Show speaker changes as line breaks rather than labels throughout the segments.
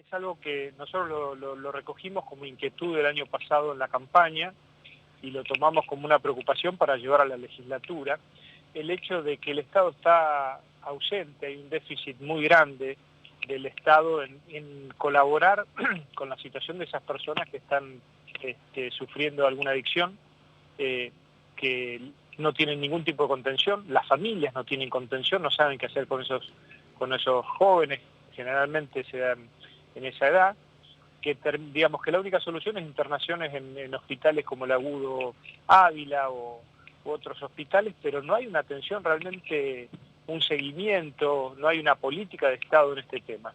Es algo que nosotros lo recogimos como inquietud del año pasado en la campaña y lo tomamos como una preocupación para llevar a la legislatura. El hecho de que el Estado está ausente, hay un déficit muy grande del Estado en colaborar con la situación de esas personas que están sufriendo alguna adicción, que no tienen ningún tipo de contención, las familias no tienen contención, no saben qué hacer con esos jóvenes, generalmente se dan en esa edad, que digamos que la única solución es internaciones en hospitales como el Agudo Ávila u otros hospitales, pero no hay una atención realmente, un seguimiento, no hay una política de Estado en este tema.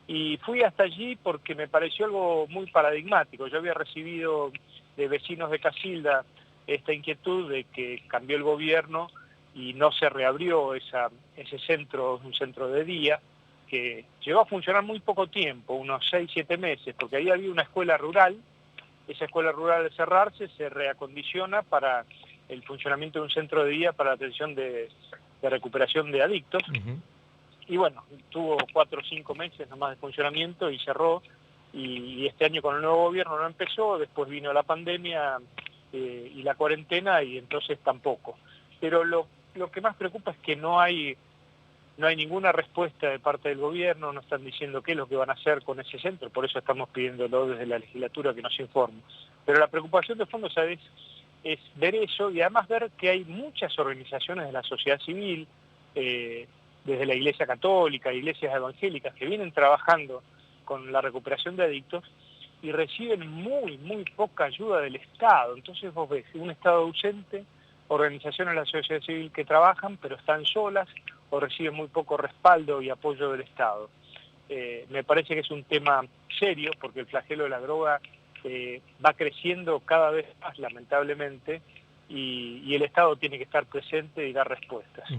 Y fui hasta allí porque me pareció algo muy paradigmático. Yo había recibido de vecinos de Casilda esta inquietud de que cambió el gobierno y no se reabrió ese centro, un centro de día, que llegó a funcionar muy poco tiempo, unos 6, 7 meses, porque ahí había una escuela rural. Esa escuela rural, al cerrarse, se reacondiciona para el funcionamiento de un centro de día para la atención de recuperación de adictos. Y bueno, tuvo 4 o 5 meses nomás de funcionamiento y cerró, y este año con el nuevo gobierno no empezó, después vino la pandemia y la cuarentena, y entonces tampoco. Pero lo que más preocupa es que no hay ninguna respuesta de parte del gobierno, no están diciendo qué es lo que van a hacer con ese centro, por eso estamos pidiéndolo desde la legislatura que nos informe. Pero la preocupación de fondo, ¿sabes?, es ver eso y además ver que hay muchas organizaciones de la sociedad civil, desde la Iglesia Católica, iglesias evangélicas, que vienen trabajando con la recuperación de adictos y reciben muy poca ayuda del Estado. Entonces vos ves un Estado ausente, organizaciones de la sociedad civil que trabajan pero están solas o reciben muy poco respaldo y apoyo del Estado. Me parece que es un tema serio porque el flagelo de la droga va creciendo cada vez más, lamentablemente, y el Estado tiene que estar presente y dar respuestas.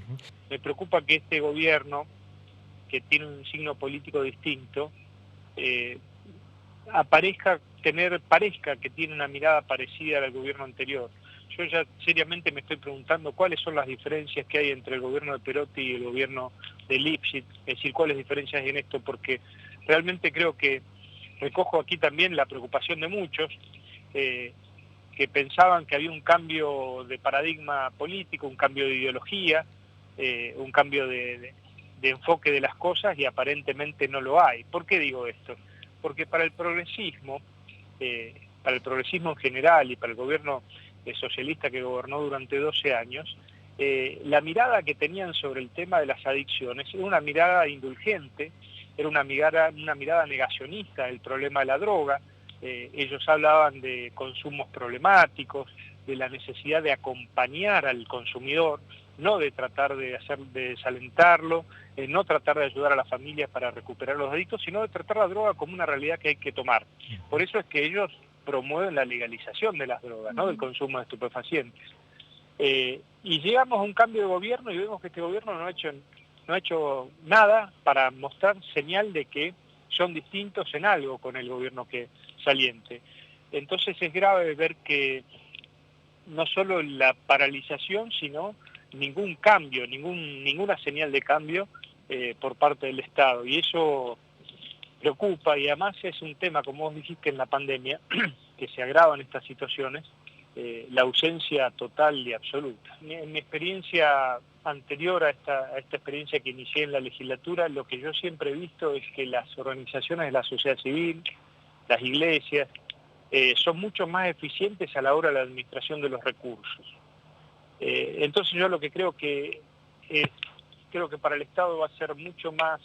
Me preocupa que este gobierno, que tiene un signo político distinto, parezca que tiene una mirada parecida al gobierno anterior. Yo ya seriamente me estoy preguntando cuáles son las diferencias que hay entre el gobierno de Perotti y el gobierno de Lipschitz, es decir, cuáles diferencias hay en esto, porque realmente creo que recojo aquí también la preocupación de muchos que pensaban que había un cambio de paradigma político, un cambio de ideología, un cambio de enfoque de las cosas, y aparentemente no lo hay. ¿Por qué digo esto? Porque para el progresismo en general y para el gobierno socialista que gobernó durante 12 años, la mirada que tenían sobre el tema de las adicciones era una mirada indulgente, era una mirada negacionista del problema de la droga. Ellos hablaban de consumos problemáticos, de la necesidad de acompañar al consumidor, no de tratar de desalentarlo, no tratar de ayudar a las familias para recuperar los adictos, sino de tratar la droga como una realidad que hay que tomar. Por eso es que ellos promueven la legalización de las drogas, ¿no?, del consumo de estupefacientes. Y llegamos a un cambio de gobierno y vemos que este gobierno no ha hecho nada para mostrar señal de que son distintos en algo con el gobierno saliente. Entonces es grave ver que no solo la paralización, sino ningún cambio, ninguna señal de cambio por parte del Estado. Y eso preocupa, y además es un tema, como vos dijiste, en la pandemia, que se agravan estas situaciones, la ausencia total y absoluta. En mi experiencia anterior a esta experiencia que inicié en la legislatura, lo que yo siempre he visto es que las organizaciones de la sociedad civil, las iglesias, son mucho más eficientes a la hora de la administración de los recursos. Entonces yo lo que creo que para el Estado va a ser mucho más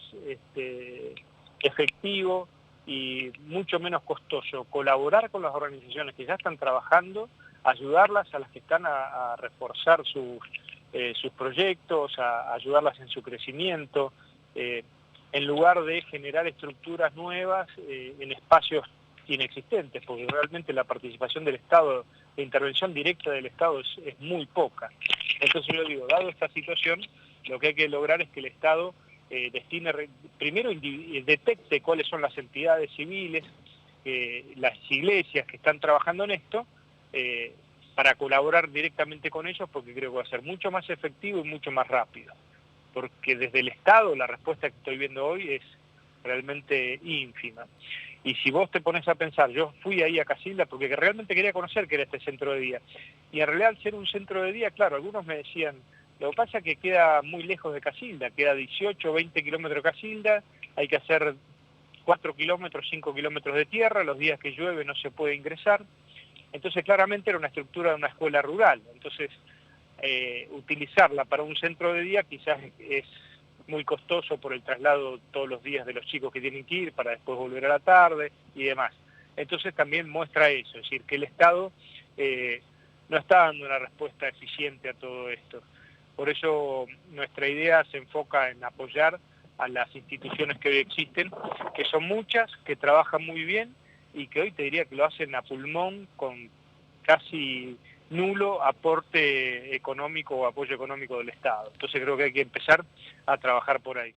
efectivo y mucho menos costoso colaborar con las organizaciones que ya están trabajando, ayudarlas a las que están a reforzar sus proyectos, a ayudarlas en su crecimiento, en lugar de generar estructuras nuevas en espacios inexistentes, porque realmente la participación del Estado, la intervención directa del Estado es muy poca. Entonces yo digo, dado esta situación, lo que hay que lograr es que el Estado primero detecte cuáles son las entidades civiles, las iglesias que están trabajando en esto, para colaborar directamente con ellos, porque creo que va a ser mucho más efectivo y mucho más rápido. Porque desde el Estado la respuesta que estoy viendo hoy es realmente ínfima. Y si vos te pones a pensar, yo fui ahí a Casilda porque realmente quería conocer qué era este centro de día. Y en realidad al ser un centro de día, claro, algunos me decían, lo que pasa es que queda muy lejos de Casilda, queda 18 o 20 kilómetros de Casilda, hay que hacer 4 kilómetros, 5 kilómetros de tierra, los días que llueve no se puede ingresar. Entonces claramente era una estructura de una escuela rural. Entonces utilizarla para un centro de día quizás es muy costoso por el traslado todos los días de los chicos que tienen que ir para después volver a la tarde y demás. Entonces también muestra eso, es decir, que el Estado no está dando una respuesta eficiente a todo esto. Por eso nuestra idea se enfoca en apoyar a las instituciones que hoy existen, que son muchas, que trabajan muy bien y que hoy te diría que lo hacen a pulmón con casi nulo aporte económico o apoyo económico del Estado. Entonces creo que hay que empezar a trabajar por ahí.